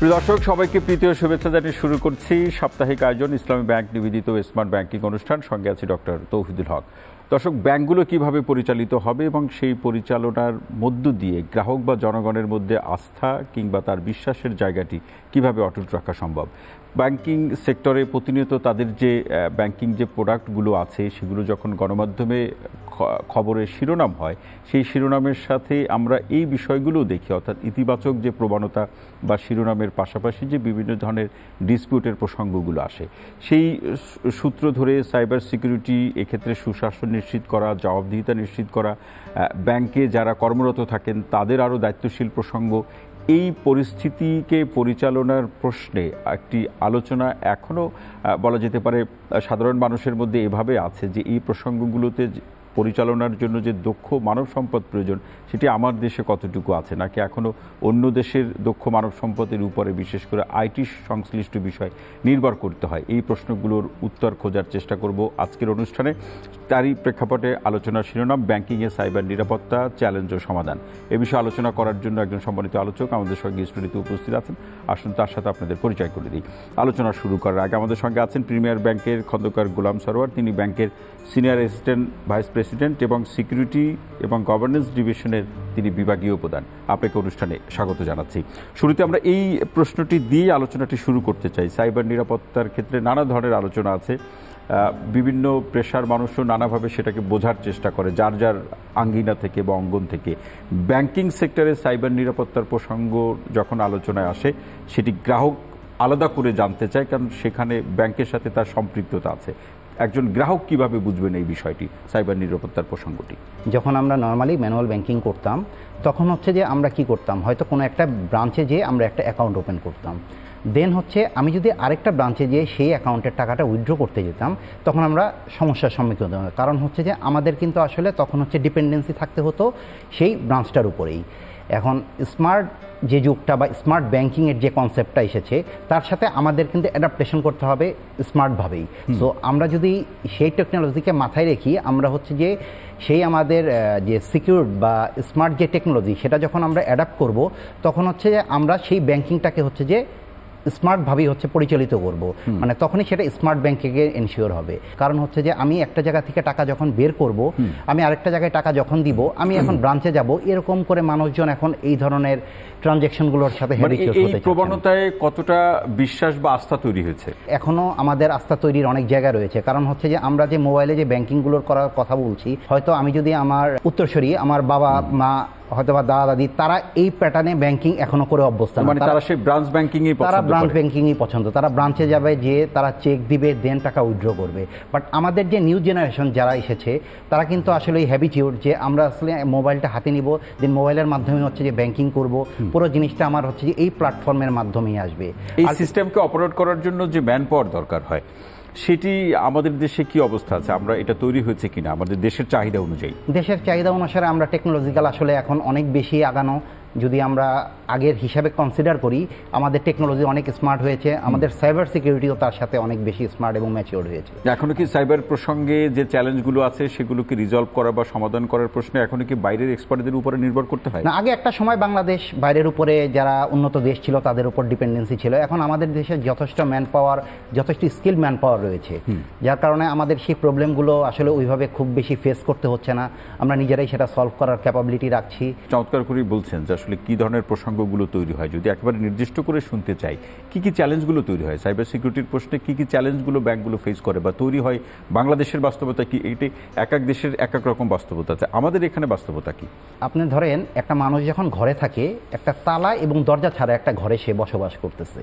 প্রিয় দর্শক, সবাইকে প্রীতি ও শুভেচ্ছা জানিয়ে শুরু করছি সাপ্তাহিক আয়োজন ইসলামী ব্যাংক নিবেদিত স্মার্ট ব্যাংকিং অনুষ্ঠান। সঙ্গে আছি ডক্টর তৌহিদুল হক। দর্শক, ব্যাংকগুলো কিভাবে পরিচালিত হবে এবং সেই পরিচালনার মধ্য দিয়ে গ্রাহক বা জনগণের মধ্যে আস্থা কিংবা তার বিশ্বাসের জায়গাটি কিভাবে অটুট রাখা সম্ভব। ব্যাংকিং সেক্টরে প্রতিনিয়ত তাদের যে ব্যাংকিং যে প্রোডাক্টগুলো আছে সেগুলো যখন গণমাধ্যমে খবরের শিরোনাম হয়, সেই শিরোনামের সাথে আমরা এই বিষয়গুলো দেখি, অর্থাৎ ইতিবাচক যে প্রবণতা বা শিরোনামের পাশাপাশি যে বিভিন্ন ধরনের ডিসপিউটের প্রসঙ্গগুলো আসে, সেই সূত্র ধরে সাইবার সিকিউরিটি, এক্ষেত্রে সুশাসন নিশ্চিত করা, জবাবদিহিতা নিশ্চিত করা, ব্যাংকে যারা কর্মরত থাকেন তাদের আরও দায়িত্বশীল প্রসঙ্গ, এই পরিস্থিতিকে পরিচালনার প্রশ্নে একটি আলোচনা এখনও বলা যেতে পারে সাধারণ মানুষের মধ্যে এভাবে আছে যে এই প্রসঙ্গগুলোতে পরিচালনার জন্য যে দক্ষ মানব সম্পদ প্রয়োজন সেটি আমার দেশে কতটুকু আছে, নাকি এখনও অন্য দেশের দক্ষ মানব সম্পদের উপরে বিশেষ করে আইটি সংশ্লিষ্ট বিষয় নির্ভর করতে হয়। এই প্রশ্নগুলোর উত্তর খোঁজার চেষ্টা করব আজকের অনুষ্ঠানে। তারই প্রেক্ষাপটে আলোচনার শিরোনাম ব্যাংকিংয়ে সাইবার নিরাপত্তা, চ্যালেঞ্জ ও সমাধান। এ বিষয়ে আলোচনা করার জন্য একজন সম্মানিত আলোচক আমাদের সঙ্গে স্টুডিওতে উপস্থিত আছেন। আসুন তার সাথে আপনাদের পরিচয় করে দিই। আলোচনা শুরু করার আগে আমাদের সঙ্গে আছেন প্রিমিয়ার ব্যাংকের খন্দকার গোলাম সরোয়ার। তিনি ব্যাংকের সিনিয়র অ্যাসিস্ট্যান্ট ভাইস প্রেসিডেন্ট এবং সিকিউরিটি এবং গভর্নেন্স ডিভিশনের তিনি বিভাগীয় প্রধান। আপনাকে অনুষ্ঠানে স্বাগত জানাচ্ছি। শুরুতে আমরা এই প্রশ্নটি দিয়ে আলোচনাটি শুরু করতে চাই। সাইবার নিরাপত্তার ক্ষেত্রে নানা ধরনের আলোচনা আছে, বিভিন্ন পেশার মানুষও নানাভাবে সেটাকে বোঝার চেষ্টা করে যার যার আঙ্গিনা থেকে বা অঙ্গন থেকে। ব্যাংকিং সেক্টরে সাইবার নিরাপত্তার প্রসঙ্গ যখন আলোচনায় আসে, সেটি গ্রাহক আলাদা করে জানতে চায়, কারণ সেখানে ব্যাংকের সাথে তার সম্পৃক্ততা আছে। একজন গ্রাহক কিভাবে বুঝবেন এই বিষয়টি, সাইবার নিরাপত্তার প্রসঙ্গটি? যখন আমরা নর্মালি ম্যানুয়াল ব্যাংকিং করতাম তখন হচ্ছে যে আমরা কি করতাম, হয়তো কোনো একটা ব্রাঞ্চে যেয়ে আমরা একটা অ্যাকাউন্ট ওপেন করতাম, দেন হচ্ছে আমি যদি আরেকটা ব্রাঞ্চে যেয়ে সেই অ্যাকাউন্টের টাকাটা উইথড্র করতে যেতাম তখন আমরা সমস্যার সম্মুখীন হতাম। কারণ হচ্ছে যে আমাদের কিন্তু আসলে তখন হচ্ছে ডিপেন্ডেন্সি থাকতে হতো সেই ব্রাঞ্চটার উপরেই। এখন স্মার্ট যে যুগটা বা স্মার্ট ব্যাংকিংয়ের যে কনসেপ্টটা এসেছে তার সাথে আমাদের কিন্তু অ্যাডাপ্টেশন করতে হবে স্মার্টভাবেই। সো আমরা যদি সেই টেকনোলজিকে মাথায় রেখি, আমরা হচ্ছে যে সেই আমাদের যে সিকিউর বা স্মার্ট যে টেকনোলজি সেটা যখন আমরা অ্যাডাপ্ট করব তখন হচ্ছে যে আমরা সেই ব্যাংকিংটাকে হচ্ছে যে স্মার্টভাবেই হচ্ছে পরিচালিত করব, মানে তখনই সেটা স্মার্ট ব্যাংকিংয়ে এনশিওর হবে। কারণ হচ্ছে যে আমি একটা জায়গা থেকে টাকা যখন বের করব, আমি আরেকটা জায়গায় টাকা যখন দিব, আমি এখন ব্রাঞ্চে যাব, এরকম করে মানুষজন এখন এই ধরনের ট্রানজ্যাকশনগুলোর সাথে হ্যাবিচুয়াল হতে চায়। এই প্রবণতায় কতটা বিশ্বাস বা আস্থা তৈরি হয়েছে? এখনও আমাদের আস্থা তৈরির অনেক জায়গা রয়েছে। কারণ হচ্ছে যে আমরা যে মোবাইলে যে ব্যাংকিংগুলোর করার কথা বলছি, হয়তো আমি যদি আমার উত্তরসূরি, আমার বাবা মা হয়তো বা দাদা দাদি, তারা এই প্যাটার্নে ব্যাংকিং এখনো করে অভ্যস্ত, মানে তারা সেই ব্রাঞ্চ ব্যাংকিংই পছন্দ করে। তারা ব্রাঞ্চ ব্যাংকিংই পছন্দ, তারা ব্রাঞ্চে যাবে, যে তারা চেক দিবে, দেন টাকা উইথড্র করবে। বাট আমাদের যে নিউ জেনারেশন যারা এসেছে তারা কিন্তু আসলে এই হ্যাবিটিউড যে আমরা আসলে মোবাইলটা হাতে নিব, দেন মোবাইলের মাধ্যমে হচ্ছে যে ব্যাংকিং করব, পুরো জিনিসটা আমার হচ্ছে যে এই প্ল্যাটফর্মের মাধ্যমেই আসবে। এই সিস্টেমকে অপারেট করার জন্য যে ম্যান পাওয়ার দরকার হয়, সেটি আমাদের দেশে কি অবস্থা আছে? আমরা এটা তৈরি হয়েছে কিনা আমাদের দেশের চাহিদা অনুযায়ী? দেশের চাহিদা অনুসারে আমরা টেকনোলজিক্যাল আসলে এখন অনেক বেশি আগানো। যদি আমরা আগের হিসাবে কনসিডার করি, আমাদের টেকনোলজি অনেক স্মার্ট হয়েছে, আমাদের সাইবার সিকিউরিটিও তার সাথে অনেক বেশি স্মার্ট এবং ম্যাচিওর হয়েছে। এখনো কি সাইবার প্রসঙ্গে যে চ্যালেঞ্জগুলো আছে সেগুলোকে রিজলভ করা বা সমাধান করার প্রশ্নে এখনো কি বাইরের এক্সপার্টদের উপরে নির্ভর করতে হয়? না, আগে একটা সময় বাংলাদেশ বাইরের উপরে যারা উন্নত দেশ ছিল তাদের উপর ডিপেন্ডেন্সি ছিল। এখন আমাদের দেশে যথেষ্ট ম্যান পাওয়ার, যথেষ্ট স্কিল ম্যান পাওয়ার রয়েছে, যার কারণে আমাদের সেই প্রবলেমগুলো আসলে ওইভাবে খুব বেশি ফেস করতে হচ্ছে না। আমরা নিজেরাই সেটা সলভ করার ক্যাপাবিলিটি রাখছি। চমৎকার করেই বলছেন যে আসলে কী ধরনের প্রসঙ্গগুলো তৈরি হয়। যদি একেবারে নির্দিষ্ট করে শুনতে চাই, কি কি চ্যালেঞ্জগুলো তৈরি হয় সাইবার সিকিউরিটির প্রশ্নে, কি কি চ্যালেঞ্জগুলো ব্যাংকগুলো ফেস করে বা তৈরি হয়? বাংলাদেশের বাস্তবতা কি? এটি এক এক দেশের এক এক রকম বাস্তবতা আছে, আমাদের এখানে বাস্তবতা কি? আপনি ধরেন একটা মানুষ যখন ঘরে থাকে, একটা তালা এবং দরজা ছাড়া একটা ঘরে সে বসবাস করতেছে।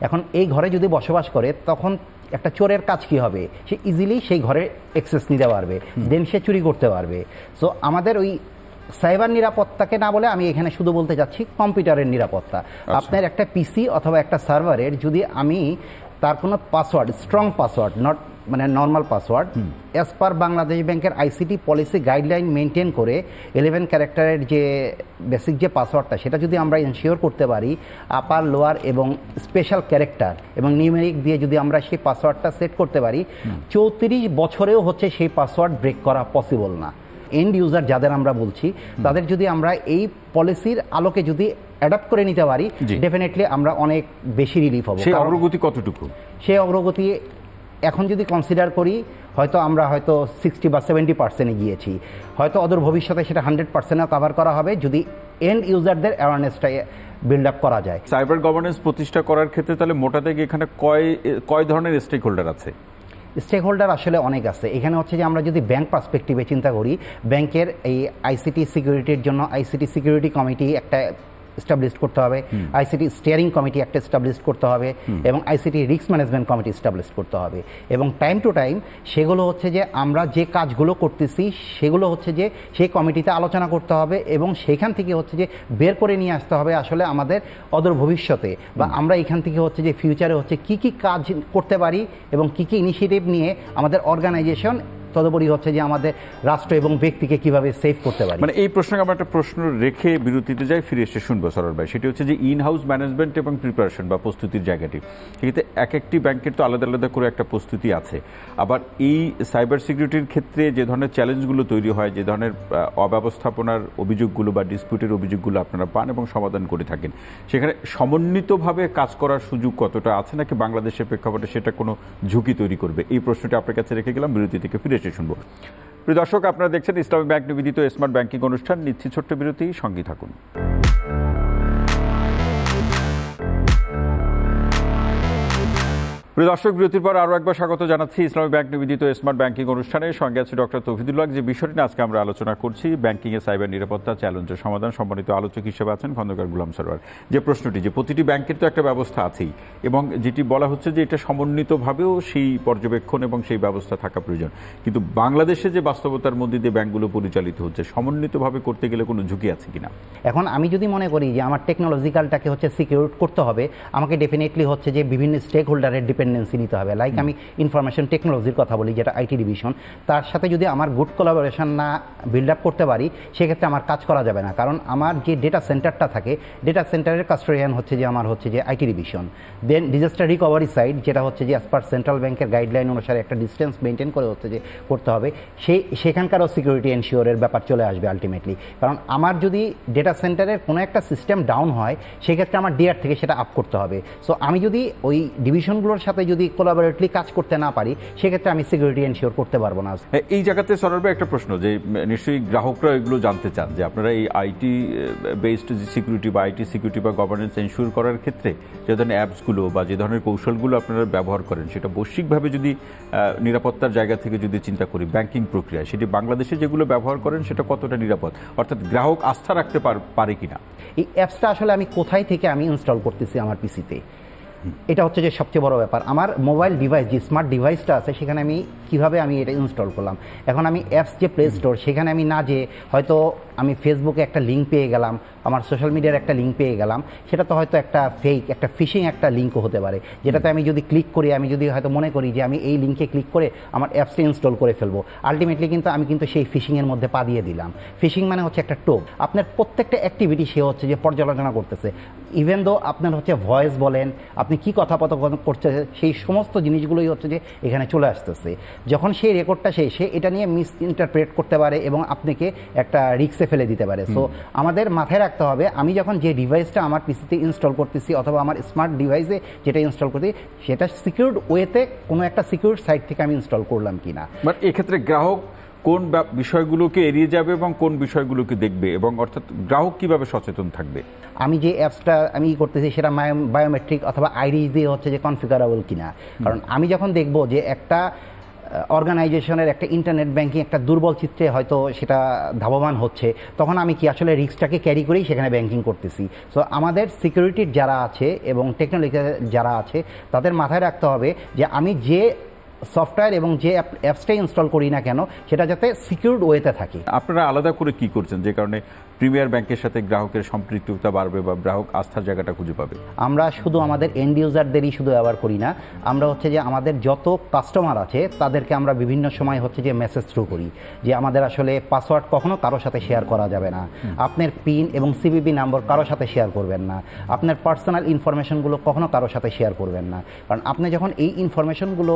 এখন এই ঘরে যদি বসবাস করে তখন একটা চোরের কাজ কি হবে, সে ইজিলি সেই ঘরে অ্যাক্সেস নিতে পারবে, দেন সে চুরি করতে পারবে। সো আমাদের ওই সাইবার নিরাপত্তাকে না বলে আমি এখানে শুধু বলতে যাচ্ছি কম্পিউটারের নিরাপত্তা। আপনার একটা পিসি অথবা একটা সার্ভারের যদি আমি তার কোনো পাসওয়ার্ড, স্ট্রং পাসওয়ার্ড, নট মানে normal password, as per Bangladesh ব্যাংকের আইসিটি পলিসি গাইডলাইন মেনটেন করে 11 ক্যারেক্টারের যে বেসিক যে পাসওয়ার্ডটা, সেটা যদি আমরা এনশিওর করতে পারি, আপার লোয়ার এবং স্পেশাল ক্যারেক্টার এবং নিউমেরিক দিয়ে যদি আমরা সেই পাসওয়ার্ডটা সেট করতে পারি, 34 বছরেও হচ্ছে সেই পাসওয়ার্ড ব্রেক করা পসিবল না। এন্ড ইউজার যাদের আমরা বলছি তাদের যদি আমরা এই পলিসির আলোকে যদি অ্যাডাপ্ট করে নিতে পারি, ডেফিনেটলি আমরা অনেক বেশি রিলিফ হব। সেই অগ্রগতি কতটুকু? সেই অগ্রগতি এখন যদি কনসিডার করি, হয়তো আমরা হয়তো 60 বা 70% গিয়েছি, হয়তো অদূর ভবিষ্যতে সেটা 100%ও কভার করা হবে যদি এন্ড ইউজারদের অ্যাওয়ারনেসটা বিল্ড আপ করা যায়। সাইবার গভর্নেন্স প্রতিষ্ঠা করার ক্ষেত্রে তাহলে মোটা দাগে এখানে কয় ধরনের স্টেক হোল্ডার আছে? স্টেক হোল্ডার আসলে অনেক আছে। এখানে হচ্ছে যে আমরা যদি ব্যাংক পার্সপেক্টিভে চিন্তা করি, ব্যাংকের এই আইসিটি সিকিউরিটির জন্য আইসিটি সিকিউরিটি কমিটি একটা এস্টাবলিশ করতে হবে, আইসিটি স্টিয়ারিং কমিটি একটা এস্টাবলিশ করতে হবে, এবং ICT risk management committee establish করতে হবে। এবং টাইম টু টাইম সেগুলো হচ্ছে যে আমরা যে কাজগুলো করতেছি সেগুলো হচ্ছে যে সেই কমিটিতে আলোচনা করতে হবে, এবং সেইখান থেকে হচ্ছে যে বের করে নিয়ে আসতে হবে আসলে আমাদের অদূর ভবিষ্যতে বা আমরা এখান থেকে হচ্ছে যে ফিউচারে হচ্ছে কি কি কাজ করতে পারি এবং কি কি ইনিশিয়েটিভ নিয়ে আমাদের অর্গানাইজেশন, তদুপরি হচ্ছে যে আমাদের রাষ্ট্র এবং ব্যক্তিকে কিভাবে সেভ করতে পারি। মানে এই প্রশ্নে আমরা একটা প্রশ্ন রেখে বিরতিতে যাই, ফিরে এসে শুনবো সরোয়ার ভাই। সেটি হচ্ছে যে ইন হাউস ম্যানেজমেন্ট এবং প্রিপারেশন বা প্রস্তুতির জায়গাটি, সেক্ষেত্রে এক একটি ব্যাংকের তো আলাদা আলাদা করে একটা প্রস্তুতি আছে। আবার এই সাইবার সিকিউরিটির ক্ষেত্রে যে ধরনের চ্যালেঞ্জগুলো তৈরি হয়, যে ধরনের অব্যবস্থাপনার অভিযোগগুলো বা ডিসপিউটের অভিযোগগুলো আপনারা পান এবং সমাধান করে থাকেন, সেখানে সমন্বিতভাবে কাজ করার সুযোগ কতটা আছে, নাকি বাংলাদেশের প্রেক্ষাপটে সেটা কোনো ঝুঁকি তৈরি করবে? এই প্রশ্নটি আপনার কাছে রেখে গেলাম, বিরতি থেকে ফিরে শুনবো। প্রিয় দর্শক, আপনারা দেখছেন ইসলামী ব্যাংক নিবেদিত স্মার্ট ব্যাংকিং অনুষ্ঠান। নিচ্ছি ছোট্ট বিরতি, সঙ্গী থাকুন। প্রিয় দর্শক, বিরতির পর আরও একবার স্বাগত জানাচ্ছি ইসলামী ব্যাংক নিবেদিত স্মার্ট ব্যাংকিং অনুষ্ঠানে। সঙ্গে আছে ডক্টর তৌহিদুল হক। যে বিষয়টি নিয়ে আজকে আমরা আলোচনা করছি, ব্যাংকিংয়ে সাইবার নিরাপত্তা, চ্যালেঞ্জের সমাধান। সম্মানিত আলোচক হিসেবে আছেন খন্দকার গুলাম সরোয়ার। যে প্রশ্নটি, যে প্রতিটি ব্যাংকের তো একটা ব্যবস্থা আছেই, এবং যেটি বলা হচ্ছে যে এটা সমন্বিতভাবেও সেই পর্যবেক্ষণ এবং সেই ব্যবস্থা থাকা প্রয়োজন, কিন্তু বাংলাদেশে যে বাস্তবতার মধ্যে দিয়ে ব্যাংকগুলো পরিচালিত হচ্ছে, সমন্বিতভাবে করতে গেলে কোনো ঝুঁকি আছে কিনা? এখন আমি যদি মনে করি যে আমার টেকনোলজিক্যালটাকে হচ্ছে সিকিউর করতে হবে, আমাকে ডেফিনেটলি হচ্ছে যে বিভিন্ন স্টেক হোল্ডারের ডিপেন্ডেন্সি নিতে হবে। লাইক আমি ইনফরমেশন টেকনোলজির কথা বলি, যেটা আইটি ডিভিশন, তার সাথে যদি আমার গুড কোলাবোরেশন না বিল্ড আপ করতে পারি, সেক্ষেত্রে আমার কাজ করা যাবে না। কারণ আমার যে ডেটা সেন্টারটা থাকে, ডেটা সেন্টারের কাস্টোডিয়ান হচ্ছে যে আমার হচ্ছে যে IT division. Then disaster recovery side, যেটা হচ্ছে যে অ্যাজ পার সেন্ট্রাল ব্যাংকের গাইডলাইন অনুসারে একটা ডিস্টেন্স মেনটেন করে হচ্ছে যে করতে হবে, সেখানকারও সিকিউরিটি এনশিওরের ব্যাপার চলে আসবে আলটিমেটলি। কারণ আমার যদি ডেটা সেন্টারের কোনো একটা সিস্টেম ডাউন হয়, সেক্ষেত্রে আমার ডিআর থেকে সেটা আপ করতে হবে। সো আমি যদি ওই ডিভিশনগুলোর সাথে যদি কোলাবোরেটলি কাজ করতে না পারি, সেক্ষেত্রে আমি সিকিউরিটি এনশিওর করতে পারবো না। এই জায়গাতে সরোয়ার ভাই একটা প্রশ্ন, যে নিশ্চয়ই গ্রাহকরা এগুলো জানতে চান যে আপনারা এই আইটি বেসড যে সিকিউরিটি বা আইটি সিকিউরিটি বা গভর্নেন্স এনশিওর করার ক্ষেত্রে যে ধরনের অ্যাপসগুলো বা যে ধরনের কৌশলগুলো আপনারা ব্যবহার করেন, সেটা বৈশ্বিকভাবে যদি নিরাপত্তার জায়গা থেকে যদি চিন্তা করি, ব্যাংকিং প্রক্রিয়া সেটি বাংলাদেশে যেগুলো ব্যবহার করেন সেটা কতটা নিরাপদ, অর্থাৎ গ্রাহক আস্থা রাখতে পারে কিনা? এই অ্যাপসটা আসলে আমি কোথায় থেকে আমি ইনস্টল করতেছি আমার পিসিতে, এটা হচ্ছে যে সবচেয়ে বড় ব্যাপার। আমার মোবাইল ডিভাইস, যে স্মার্ট ডিভাইসটা আছে, সেখানে আমি কিভাবে আমি এটা ইনস্টল করলাম। এখন আমি অ্যাপস যে প্লে স্টোর, সেখানে আমি না যে হয়তো আমি ফেসবুকে একটা লিঙ্ক পেয়ে গেলাম, আমার সোশ্যাল মিডিয়ার একটা লিঙ্ক পেয়ে গেলাম, সেটা তো হয়তো একটা ফেক, একটা ফিশিং একটা লিঙ্কও হতে পারে, যেটাতে আমি যদি ক্লিক করি, আমি যদি হয়তো মনে করি যে আমি এই লিঙ্কে ক্লিক করে আমার অ্যাপসটা ইনস্টল করে ফেলবো, আলটিমেটলি কিন্তু আমি কিন্তু সেই ফিশিংয়ের মধ্যে পা দিয়ে দিলাম। ফিশিং মানে হচ্ছে একটা টোপ, আপনার প্রত্যেকটা অ্যাক্টিভিটি সে হচ্ছে যে পর্যালোচনা করতেছে। ইভেন দো আপনার হচ্ছে ভয়েস বলেন, আপনি কী কথোপকথন করছে, সেই সমস্ত জিনিসগুলোই হচ্ছে যে এখানে চলে আসতেছে। যখন সেই রেকর্ডটা সে এটা নিয়ে মিস ইন্টারপ্রেট করতে পারে এবং আপনাকে একটা রিস্কে ফেলে দিতে পারে। সো আমাদের মাথায় রাখতে হবে, আমি যখন যে ডিভাইসটা আমার পিসিতে ইনস্টল করতেছি অথবা আমার স্মার্ট ডিভাইসে যেটা ইনস্টল করতেছি, সেটা সিকিউরড ওয়েতে কোনো একটা সিকিউরড সাইট থেকে আমি ইনস্টল করলাম কিনা। বাট এক্ষেত্রে গ্রাহক কোন বিষয়গুলোকে এড়িয়ে যাবে এবং কোন বিষয়গুলোকে দেখবে, এবং অর্থাৎ গ্রাহক কিভাবে সচেতন থাকবে? আমি যে অ্যাপসটা আমি করতেছি সেটা বায়োমেট্রিক অথবা আইডি দিয়ে হচ্ছে যে কনফিগারেবল কিনা। কারণ আমি যখন দেখব যে একটা অর্গানাইজেশনের একটা ইন্টারনেট ব্যাংকিং একটা দুর্বল চিত্রে হয়তো সেটা ধাবমান হচ্ছে, তখন আমি কি আসলে রিস্কটাকে ক্যারি করেই সেখানে ব্যাংকিং করতেছি। সো আমাদের সিকিউরিটির যারা আছে এবং টেকনোলজি যারা আছে, তাদের মাথায় রাখতে হবে যে আমি যে সফটওয়্যার এবং যে অ্যাপসটাই ইনস্টল করি না কেন, সেটা যাতে সিকিউরড ওয়েতে থাকে। আপনারা আলাদা করে কি করছেন যে কারণে প্রিমিয়ার ব্যাংকের সাথে গ্রাহকের সম্পৃক্ততা বাড়বে বা গ্রাহক আস্থার জায়গাটা খুঁজে পাবে? আমরা শুধু আমাদের এন্ড ইউজারদেরই শুধু ব্যবহার করি না, আমরা হচ্ছে যে আমাদের যত কাস্টমার আছে তাদেরকে আমরা বিভিন্ন সময় হচ্ছে যে মেসেজ থ্রু করি যে আমাদের আসলে পাসওয়ার্ড কখনো কারোর সাথে শেয়ার করা যাবে না, আপনার পিন এবং সিভিভি নাম্বার কারোর সাথে শেয়ার করবেন না, আপনার পার্সোনাল ইনফরমেশনগুলো কখনো কারোর সাথে শেয়ার করবেন না। কারণ আপনি যখন এই ইনফরমেশনগুলো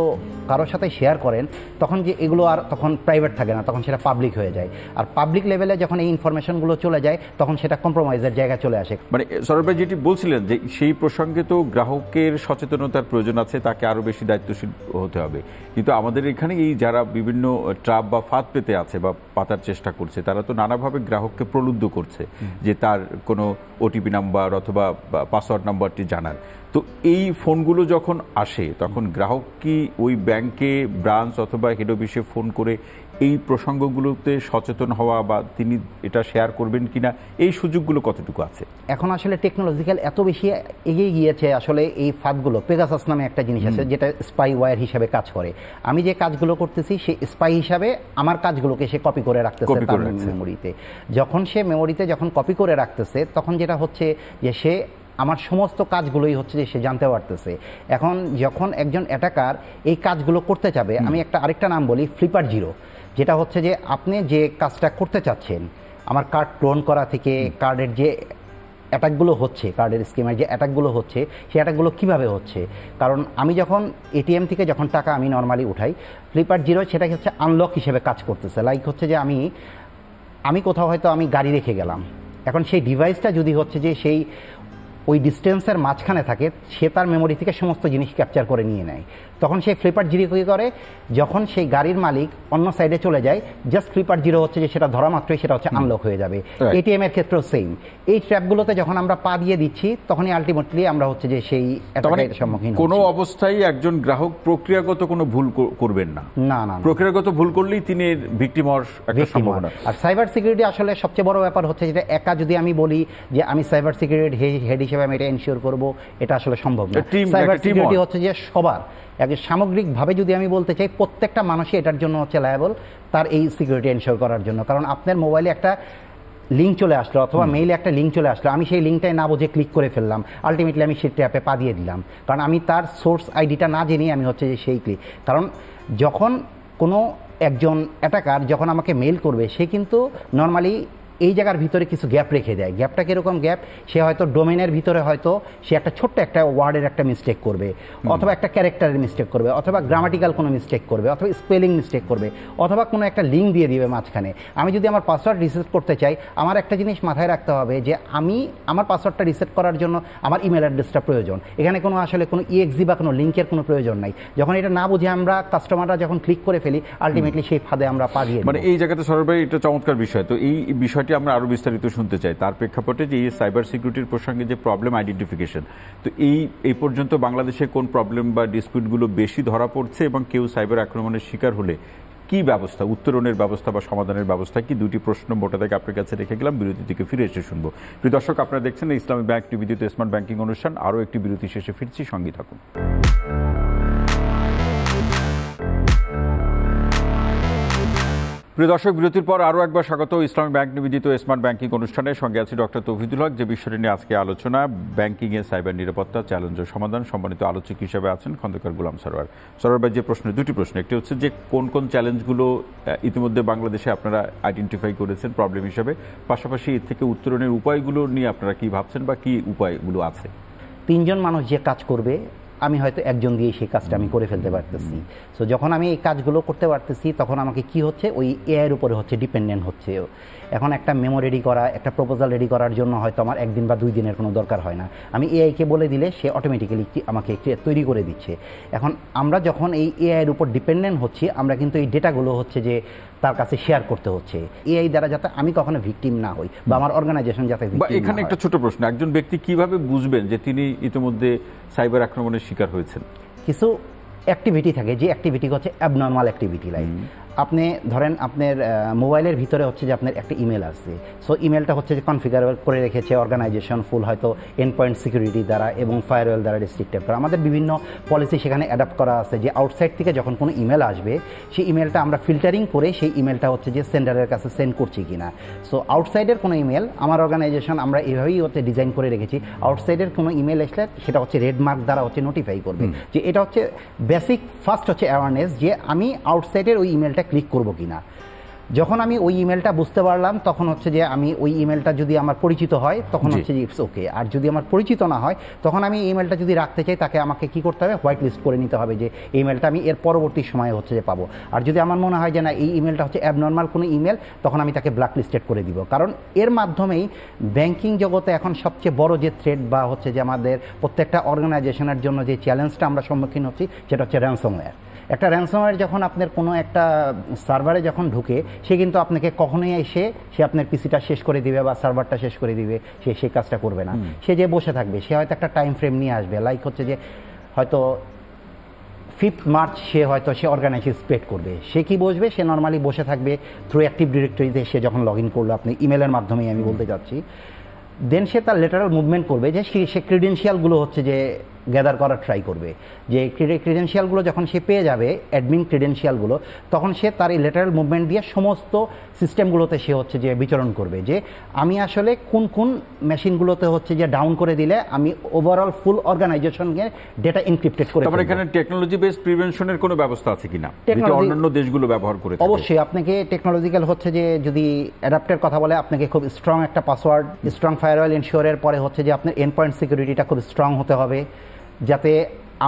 কারোর কারোর সাথে শেয়ার করেন তখন যে এগুলো আর তখন প্রাইভেট থাকে না, তখন সেটা পাবলিক হয়ে যায়। আর পাবলিক লেভেলে যখন এই ইনফরমেশনগুলো চলে যায় তখন সেটা কম্প্রোমাইজের জায়গায় চলে আসে। মানে সরোয়ার ভাই যেটি বলছিলেন যে সেই প্রসঙ্গে তো গ্রাহকের সচেতনতার প্রয়োজন আছে, তাকে আরও বেশি দায়িত্বশীল হতে হবে। কিন্তু আমাদের এখানে এই যারা বিভিন্ন ট্রাপ বা ফাঁদ পেতে আছে বা পাতার চেষ্টা করছে, তারা তো নানাভাবে গ্রাহককে প্রলুব্ধ করছে যে তার কোনো ওটিপি নাম্বার অথবা পাসওয়ার্ড নাম্বারটি জানার। তো এই ফোনগুলো যখন আসে তখন গ্রাহক কি ওই ব্যাংকে ব্রাঞ্চ অথবা হেড অফিসে ফোন করে এই প্রসঙ্গগুলোতে সচেতন হওয়া বা তিনি এটা শেয়ার করবেন কিনা, এই সুযোগগুলো কতটুকু আছে? এখন আসলে টেকনোলজিক্যাল এত বেশি এগিয়ে গিয়েছে, আসলে এই ফাঁদগুলো পেগাসাস নামে একটা জিনিস আছে যেটা স্পাই ওয়্যার হিসাবে কাজ করে। আমি যে কাজগুলো করতেছি সে স্পাই হিসাবে আমার কাজগুলোকে সে কপি করে রাখতেছে তার মেমোরিতে। যখন সে মেমোরিতে যখন কপি করে রাখতেছে তখন যেটা হচ্ছে যে সে আমার সমস্ত কাজগুলোই হচ্ছে যে সে জানতে পারতেছে। এখন যখন একজন অ্যাটাকার এই কাজগুলো করতে চাবে, আমি আরেকটা নাম বলি, ফ্লিপার জিরো, যেটা হচ্ছে যে আপনি যে কাজটা করতে চাচ্ছেন, আমার কার্ড ক্লোন করা থেকে কার্ডের যে অ্যাটাকগুলো হচ্ছে, কার্ডের স্কিমের যে অ্যাটাকগুলো হচ্ছে, সেই অ্যাটাকগুলো কীভাবে হচ্ছে? কারণ আমি যখন এটিএম থেকে যখন টাকা আমি নর্মালি উঠাই, ফ্লিপার জিরো সেটাকে হচ্ছে আনলক হিসেবে কাজ করতেছে। লাইক হচ্ছে যে আমি কোথাও হয়তো আমি গাড়ি রেখে গেলাম, এখন সেই ডিভাইসটা যদি হচ্ছে যে সেই ওই ডিস্টেন্সের মাঝখানে থাকে, সে তার মেমোরি থেকে সমস্ত জিনিস ক্যাপচার করে নিয়ে নেয়। তখন সেই ফ্লিপার জিরো কী করে, যখন সেই গাড়ির মালিক অন্য সাইডে চলে যায়, জাস্ট ফ্লিপার জিরো হচ্ছে যে সেটা ধরা মাত্রই সেটা হচ্ছে আনলক হয়ে যাবে। এটিএম এর ক্ষেত্রেও সেম। এই ট্র্যাপগুলোতে যখন আমরা পা দিয়ে দিচ্ছি তখনই আলটিমেটলি আমরা হচ্ছে যে সেই অ্যাটাকের সম্মুখীন হচ্ছি। কোনো অবস্থায় একজন গ্রাহক প্রক্রিয়াগত কোনো ভুল করবেন না, না, প্রক্রিয়াগত ভুল করলেই তিনি ভিকটিম হওয়ার একটা সম্ভাবনা। আর সাইবার সিকিউরিটি আসলে সবচেয়ে বড় ব্যাপার হচ্ছে যেটা একা যদি আমি বলি যে আমি সাইবার সিকিউরিটি হেড হিসেবে আমি এটা এনশিওর করব, এটা আসলে সম্ভব না। সাইবার সিকিউরিটি হচ্ছে যে সবার সামগ্রিকভাবে যদি আমি বলতে চাই, প্রত্যেকটা মানুষই এটার জন্য হচ্ছে লায়াবল, তার এই সিকিউরিটি এনশিওর করার জন্য। কারণ আপনার মোবাইলে একটা লিঙ্ক চলে আসলো অথবা মেইলে একটা লিঙ্ক চলে আসলো, আমি সেই লিঙ্কটাই না বুঝে ক্লিক করে ফেললাম, আলটিমেটলি আমি সেই ট্র্যাপে পা দিয়ে দিলাম। কারণ আমি তার সোর্স আইডিটা না জেনেই আমি হচ্ছে যে সেই ক্লিক। কারণ যখন কোনো একজন অ্যাটাকার যখন আমাকে মেইল করবে, সে কিন্তু নর্মালি এই জায়গার ভিতরে কিছু গ্যাপ রেখে দেয়। গ্যাপটা কীরকম গ্যাপ, সে হয়তো ডোমেনের ভিতরে হয়তো সে একটা ছোট্ট একটা ওয়ার্ডের একটা মিস্টেক করবে, অথবা একটা ক্যারেক্টারের মিস্টেক করবে, অথবা গ্রামাটিক্যাল কোনো মিস্টেক করবে, অথবা স্পেলিং মিস্টেক করবে, অথবা কোনো একটা লিঙ্ক দিয়ে দিবে মাঝখানে। আমি যদি আমার পাসওয়ার্ড রিসেট করতে চাই, আমার একটা জিনিস মাথায় রাখতে হবে যে আমি আমার পাসওয়ার্ডটা রিসেট করার জন্য আমার ইমেল অ্যাড্রেসটা প্রয়োজন। এখানে কোনো আসলে কোনো ইএক্সি বা কোনো লিঙ্কের কোনো প্রয়োজন নাই। যখন এটা না বুঝে আমরা কাস্টমাররা যখন ক্লিক করে ফেলি, আলটিমেটলি সেই ফাঁদে আমরা পা দিয়ে। মানে এই জায়গাতে সরোয়ার ভাই এটা চমৎকার বিষয়। তো এই বিষয়টি আমরা আরো বিস্তারিত শুনতে চাই তার প্রেক্ষাপটে যে এই সাইবার সিকিউরিটির প্রসঙ্গে যে প্রবলেম আইডেন্টিফিকেশন, তো এই পর্যন্ত বাংলাদেশে কোন প্রবলেম বা ডিসপিউটগুলো বেশি ধরা পড়ছে এবং কেউ সাইবার আক্রমণের শিকার হলে কি ব্যবস্থা, উত্তরণের ব্যবস্থা বা সমাধানের ব্যবস্থা কি? দুটি প্রশ্ন মোটা থেকে আপনার কাছে রেখে গেলাম, বিরতি থেকে ফিরে এসে শুনবো। প্রিয় দর্শক, আপনারা দেখছেন ইসলামী ব্যাংক নিবেদিত স্মার্ট ব্যাংকিং অনুষ্ঠান। আরও একটি বিরতি শেষে ফিরছি, সঙ্গে থাকুন। প্রিয় দর্শক, বিরতির পর আরও একবার স্বাগত ইসলামী ব্যাংক নিবেদিত স্মার্ট ব্যাংকিং অনুষ্ঠানের সঙ্গে আছে ডক্টর তৌহিদুল হক। যে বিষয়টি নিয়ে আজকে আলোচনা, ব্যাংকিংয়ে সাইবার নিরাপত্তা, চ্যালেঞ্জ ও সমাধান। সম্মানিত আলোচক হিসেবে আছেন খন্দকার গোলাম সরোয়ার। সরোয়ার ভাই, যে দুটি প্রশ্ন, একটি হচ্ছে যে কোন কোন চ্যালেঞ্জগুলো ইতিমধ্যে বাংলাদেশে আপনারা আইডেন্টিফাই করেছেন প্রবলেম হিসেবে, পাশাপাশি এর থেকে উত্তরণের উপায়গুলো নিয়ে আপনারা কি ভাবছেন বা কি উপায়গুলো আছে? তিনজন মানুষ যে কাজ করবে, আমি হয়তো একজন দিয়ে সেই কাজটা আমি করে ফেলতে পারতেছি। সো যখন আমি এই কাজগুলো করতে পারতেছি তখন আমাকে কি হচ্ছে, ওই এআইয়ের উপরে হচ্ছে ডিপেন্ডেন্ট হচ্ছে। এখন একটা মেমো রেডি করা, একটা প্রপোজাল রেডি করার জন্য হয়তো আমার একদিন বা 2 দিনের কোনো দরকার হয় না। আমি এআইকে বলে দিলে সে অটোমেটিক্যালি আমাকে তৈরি করে দিচ্ছে। এখন আমরা যখন এই এআইয়ের উপর ডিপেন্ডেন্ট হচ্ছি, আমরা কিন্তু এই ডেটাগুলো হচ্ছে যে তার কাছে শেয়ার করতে হচ্ছে এআই দ্বারা, যাতে আমি কখনো ভিকটিম না হই বা আমার অর্গানাইজেশন যাতে ভিকটিম না হয়। এখানে একটা ছোট প্রশ্ন, একজন ব্যক্তি কিভাবে বুঝবেন যে তিনি ইতিমধ্যে সাইবার আক্রমণের শিকার হয়েছেন? কিছু অ্যাক্টিভিটি থাকে, যে অ্যাক্টিভিটি হচ্ছে অ্যাবনর্মাল অ্যাক্টিভিটি। লাইক আপনি ধরেন আপনার মোবাইলের ভিতরে হচ্ছে যে আপনার একটা ইমেল আছে, সো ইমেলটা হচ্ছে যে কনফিগার করে রেখেছে অর্গানাইজেশন ফুল, হয়তো এন্ড পয়েন্ট সিকিউরিটি দ্বারা এবং ফায়ারওয়েল দ্বারা রেস্ট্রিক্টেড করা। আমাদের বিভিন্ন পলিসি সেখানে অ্যাডাপ্ট করা আছে যে আউটসাইড থেকে যখন কোনো ইমেল আসবে, সেই ইমেলটা আমরা ফিল্টারিং করে সেই ইমেলটা হচ্ছে যে সেন্ডারের কাছে সেন্ড করছি কিনা। সো আউটসাইডের কোনো ইমেল, আমার অর্গানাইজেশন আমরা এভাবেই হচ্ছে ডিজাইন করে রেখেছি, আউটসাইডের কোনো ইমেল আসলে সেটা হচ্ছে রেড মার্ক দ্বারা হচ্ছে নোটিফাই করবে। যে এটা হচ্ছে বেসিক ফার্স্ট হচ্ছে অ্যাওয়ারনেস, যে আমি আউটসাইডের ওই ইমেলটা ক্লিক করবো কিনা। যখন আমি ওই ইমেলটা বুঝতে পারলাম তখন হচ্ছে যে আমি ওই ইমেলটা যদি আমার পরিচিত হয় তখন হচ্ছে যে ইটস ওকে, আর যদি আমার পরিচিত না হয় তখন আমি ইমেলটা যদি রাখতে চাই তাকে আমাকে কি করতে হবে, হোয়াইট লিস্ট করে নিতে হবে যে ইমেলটা আমি এর পরবর্তী সময়ে হচ্ছে যে পাবো। আর যদি আমার মনে হয় যে না এই ইমেলটা হচ্ছে অ্যাবনর্মাল কোনো ইমেল, তখন আমি তাকে ব্ল্যাক লিস্টেড করে দিব। কারণ এর মাধ্যমেই ব্যাংকিং জগতে এখন সবচেয়ে বড় যে থ্রেট বা হচ্ছে যে আমাদের প্রত্যেকটা অর্গানাইজেশনের জন্য যে চ্যালেঞ্জটা আমরা সম্মুখীন হচ্ছি সেটা হচ্ছে র্যানসমওয়্যার। একটা র্যানসমওয়্যার যখন আপনার কোনো একটা সার্ভারে যখন ঢুকে, সে কিন্তু আপনাকে কখনোই সে আপনার পিসিটা শেষ করে দিবে বা সার্ভারটা শেষ করে দিবে, সে সেই কাজটা করবে না। সে যে বসে থাকবে, সে হয়তো একটা টাইম ফ্রেম নিয়ে আসবে, লাইক হচ্ছে যে হয়তো 5th মার্চ সে অর্গানাইজেশন করবে। সে কি বসবে, সে নর্মালি বসে থাকবে থ্রু অ্যাক্টিভ ডিরেক্টরিতে সে যখন লগ ইন করলো, আপনি ইমেলের মাধ্যমেই আমি বলতে চাচ্ছি। দেন সে তার লেটারাল মুভমেন্ট করবে যে সে ক্রিডেন্সিয়ালগুলো হচ্ছে যে গ্যাদার করার ট্রাই করবে। যে ক্রিডেন্সিয়ালগুলো যখন সে পেয়ে যাবে, অ্যাডমিন ক্রিডেন্সিয়ালগুলো, তখন সে তার এই লেটারাল মুভমেন্ট দিয়ে সমস্ত সিস্টেমগুলোতে সে হচ্ছে যে বিচরণ করবে যে আমি আসলে কোন কোন মেশিনগুলোতে হচ্ছে যে ডাউন করে দিলে আমি ওভারঅল ফুল অর্গানাইজেশনকে ডেটা এনক্রিপ্টেড করে। তারপরে এখানে টেকনোলজি বেসড প্রিভেনশনের কোনো ব্যবস্থা আছে কিনা, যেটা অন্যান্য দেশগুলো ব্যবহার করে? অবশ্যই আপনাকে টেকনোলজিক্যাল হচ্ছে যে যদি অ্যাডাপ্টের কথা বলে, আপনাকে খুব স্ট্রং একটা পাসওয়ার্ড, স্ট্রং ফায়ারওয়াল ইনশিওরের পরে হচ্ছে যে আপনার এন্ড পয়েন্ট সিকিউরিটিটা খুব স্ট্রং হতে হবে, যাতে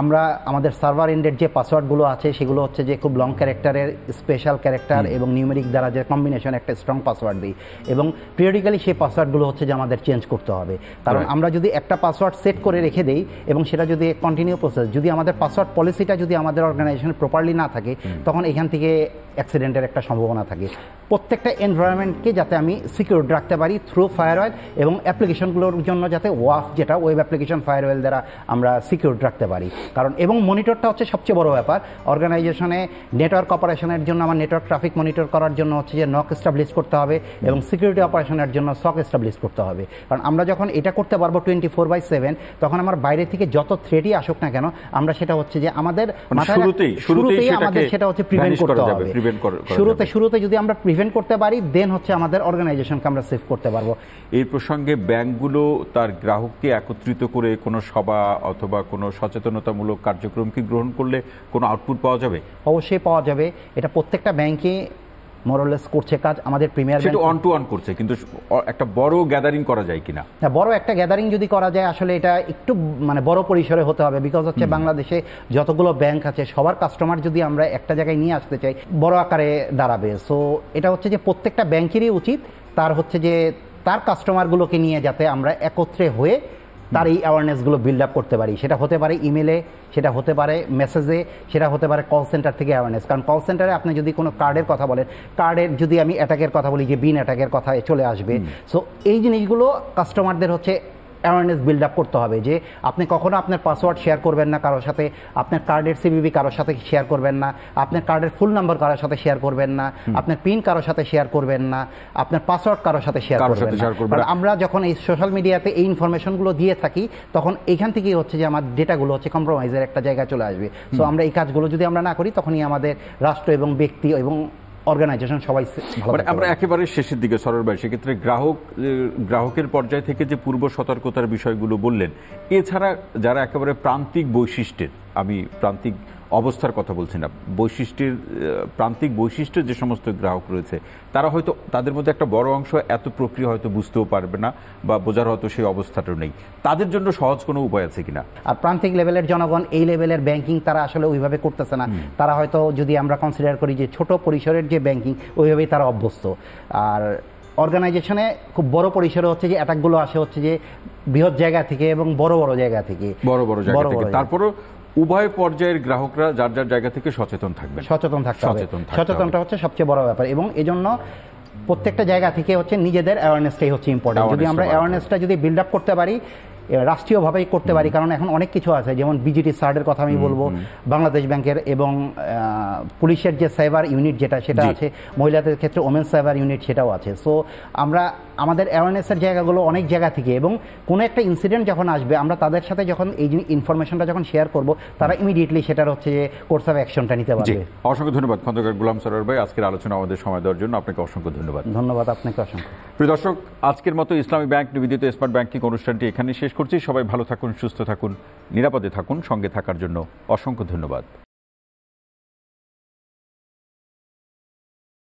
আমরা আমাদের সার্ভার এন্ডের যে পাসওয়ার্ডগুলো আছে সেগুলো হচ্ছে যে খুব লং ক্যারেক্টারের, স্পেশাল ক্যারেক্টার এবং নিউমেরিক দ্বারা যে কম্বিনেশন একটা স্ট্রং পাসওয়ার্ড দিই, এবং পিরিয়ডিক্যালি সেই পাসওয়ার্ডগুলো হচ্ছে যে আমাদের চেঞ্জ করতে হবে। কারণ আমরা যদি একটা পাসওয়ার্ড সেট করে রেখে দেই এবং সেটা যদি কন্টিনিউ প্রসেস, যদি আমাদের পাসওয়ার্ড পলিসিটা যদি আমাদের অর্গানাইজেশন প্রপারলি না থাকে, তখন এখান থেকে অ্যাক্সিডেন্টের একটা সম্ভাবনা থাকে। প্রত্যেকটা এনভায়রনমেন্টকে যাতে আমি সিকিউর রাখতে পারি থ্রু ফায়ারওয়েল, এবং অ্যাপ্লিকেশনগুলোর জন্য যাতে ওয়াফ, যেটা ওয়েব অ্যাপ্লিকেশন ফায়ারওয়েল দ্বারা আমরা সিকিউর রাখতে পারি। কারণ এবং মনিটরটা হচ্ছে সবচেয়ে বড় ব্যাপার অর্গানাইজেশনে। নেটওয়ার্ক অপারেশনের জন্য আমার নেটওয়ার্ক ট্রাফিক মনিটর করার জন্য হচ্ছে যে নক এস্টাবলিশ করতে হবে, এবং সিকিউরিটি অপারেশনের জন্য সক এস্টাবলিশ করতে হবে। কারণ আমরা যখন এটা করতে পারবো 24/7, তখন আমার বাইরে থেকে যত থ্রেটই আসুক না কেন, আমরা সেটা হচ্ছে যে আমাদের শুরুতেই আমাদের সেটা হচ্ছে প্রিভেন্ট করতে হবে। শুরুতে যদি আমরা প্রিভেন্ট করতে পারি, দেন হচ্ছে আমাদের অর্গানাইজেশনকে আমরা সেভ করতে পারবো। এই প্রসঙ্গে ব্যাংকগুলো তার গ্রাহককে একত্রিত করে কোনো সভা অথবা কোনো সচেতনতামূলক কার্যক্রম কি গ্রহণ করলে কোনো আউটপুট পাওয়া যাবে? অবশ্যই পাওয়া যাবে। এটা প্রত্যেকটা ব্যাংকে মোরলেস করছে কাজ। আমাদের প্রিমিয়ার ব্যাংক অন টু অন করছে, কিন্তু একটা বড় গ্যাদারিং করা যায় কিনা? হ্যাঁ, বড় একটা গ্যাদারিং যদি করা যায়, আসলে এটা একটু মানে বড় পরিসরে হতে হবে। বিকজ হচ্ছে বাংলাদেশে যতগুলো ব্যাংক আছে সবার কাস্টমার যদি আমরা একটা জায়গায় নিয়ে আসতে চাই, বড় আকারে দাঁড়াবে। সো এটা হচ্ছে যে প্রত্যেকটা ব্যাংকেরই উচিত তার হচ্ছে যে তার কাস্টমারগুলোকে নিয়ে যাতে আমরা একত্রে হয়ে তার এই অ্যাওয়ারনেসগুলো বিল্ড আপ করতে পারি। সেটা হতে পারে ইমেলে, সেটা হতে পারে মেসেজে, সেটা হতে পারে কল সেন্টার থেকে অ্যাওয়ারনেস। কারণ কল সেন্টারে আপনি যদি কোনো কার্ডের কথা বলেন, কার্ডের যদি আমি অ্যাটাকের কথা বলি যে বিন অ্যাটাকের কথা চলে আসবে। সো এই জিনিসগুলো কাস্টমারদের হচ্ছে অ্যাওয়ারনেস বিল্ড আপ করতে হবে যে আপনি কখনো আপনার পাসওয়ার্ড শেয়ার করবেন না কারোর সাথে, আপনার কার্ডের সিভিভি কারোর সাথে শেয়ার করবেন না, আপনার কার্ডের ফুল নাম্বার কারোর সাথে শেয়ার করবেন না, আপনার পিন কারোর সাথে শেয়ার করবেন না, আপনার পাসওয়ার্ড কারোর সাথে শেয়ার করবেন না। আমরা যখন এই সোশ্যাল মিডিয়াতে এই ইনফরমেশনগুলো দিয়ে থাকি, তখন এখান থেকেই হচ্ছে যে আমার ডেটাগুলো হচ্ছে কম্প্রোমাইজের একটা জায়গায় চলে আসবে। সো আমরা এই কাজগুলো যদি আমরা না করি, তখনই আমাদের রাষ্ট্র এবং ব্যক্তি এবং অর্গানাইজেশন সবাই ভালো। আমরা একেবারে শেষের দিকে সরল ভাই, সেক্ষেত্রে গ্রাহকের পর্যায় থেকে যে পূর্ব সতর্কতার বিষয়গুলো বললেন, এছাড়া যারা একেবারে প্রান্তিক বৈশিষ্ট্যের, আমি প্রান্তিক অবস্থার কথা বলছি না, প্রান্তিক বৈশিষ্ট্যের যে সমস্ত গ্রাহক রয়েছে, তারা হয়তো তাদের মধ্যে একটা বড় অংশ এত প্রক্রিয়া হয়তো বুঝতেও পারবে না বা বোঝার হয়তো সেই অবস্থাটাও নেই। তাদের জন্য সহজ কোনো উপায় আছে কিনা? আর প্রান্তিক লেভেলের জনগণ এই লেভেলের ব্যাংকিং তারা আসলে ওইভাবে করতেছে না। তারা হয়তো যদি আমরা কনসিডার করি যে ছোট পরিসরের যে ব্যাংকিং, ওইভাবেই তারা অভ্যস্ত। আর অর্গানাইজেশনে খুব বড় পরিসরে হচ্ছে যে অ্যাটাকগুলো আসে হচ্ছে যে বৃহৎ জায়গা থেকে এবং বড় জায়গা থেকে, তারপরও উভয় পর্যায়ের গ্রাহকরা যার যার জায়গা থেকে সচেতন থাকবেন, সচেতনটা হচ্ছে সবচেয়ে বড় ব্যাপার। এবং এজন্য প্রত্যেকটা জায়গা থেকে হচ্ছে নিজেদের অ্যাওয়ারনেসটাই হচ্ছে ইম্পর্টেন্ট। যদি আমরা অ্যাওয়ারনেসটা যদি বিল্ড আপ করতে পারি, রাষ্ট্রীয়ভাবেই করতে পারি, কারণ এখন অনেক কিছু আছে, যেমন বিজিটি সার্ডের কথা আমি বলবো, বাংলাদেশ ব্যাংকের এবং পুলিশের যে সাইবার ইউনিট সেটা আছে, মহিলাদের ক্ষেত্রে ওমেন সাইবার ইউনিট সেটাও আছে। সো আমরা আমাদের অ্যাওয়ারনেসের জায়গাগুলো অনেক জায়গা থেকে, এবং কোনো একটা ইনসিডেন্ট যখন আসবে, আমরা তাদের সাথে যখন এই ইনফরমেশনটা যখন শেয়ার করব, তারা ইমিডিয়েটলি সেটার হচ্ছে যে কোর্স অফ অ্যাকশনটা নিতে পারবে। অসংখ্য ধন্যবাদ খন্দকার গোলাম সরোয়ার ভাই, আজকের আলোচনা আমাদের সময় দেওয়ার জন্য আপনাকে অসংখ্য ধন্যবাদ। ধন্যবাদ আপনাকে অসংখ্য। প্রিয় দর্শক, আজকের মতো ইসলামী ব্যাংক নিবেদিত স্মার্ট ব্যাংকিং অনুষ্ঠানটি এখানেই শেষ করছি। সবাই ভালো থাকুন, সুস্থ থাকুন, নিরাপদে থাকুন। সঙ্গে থাকার জন্য অসংখ্য ধন্যবাদ।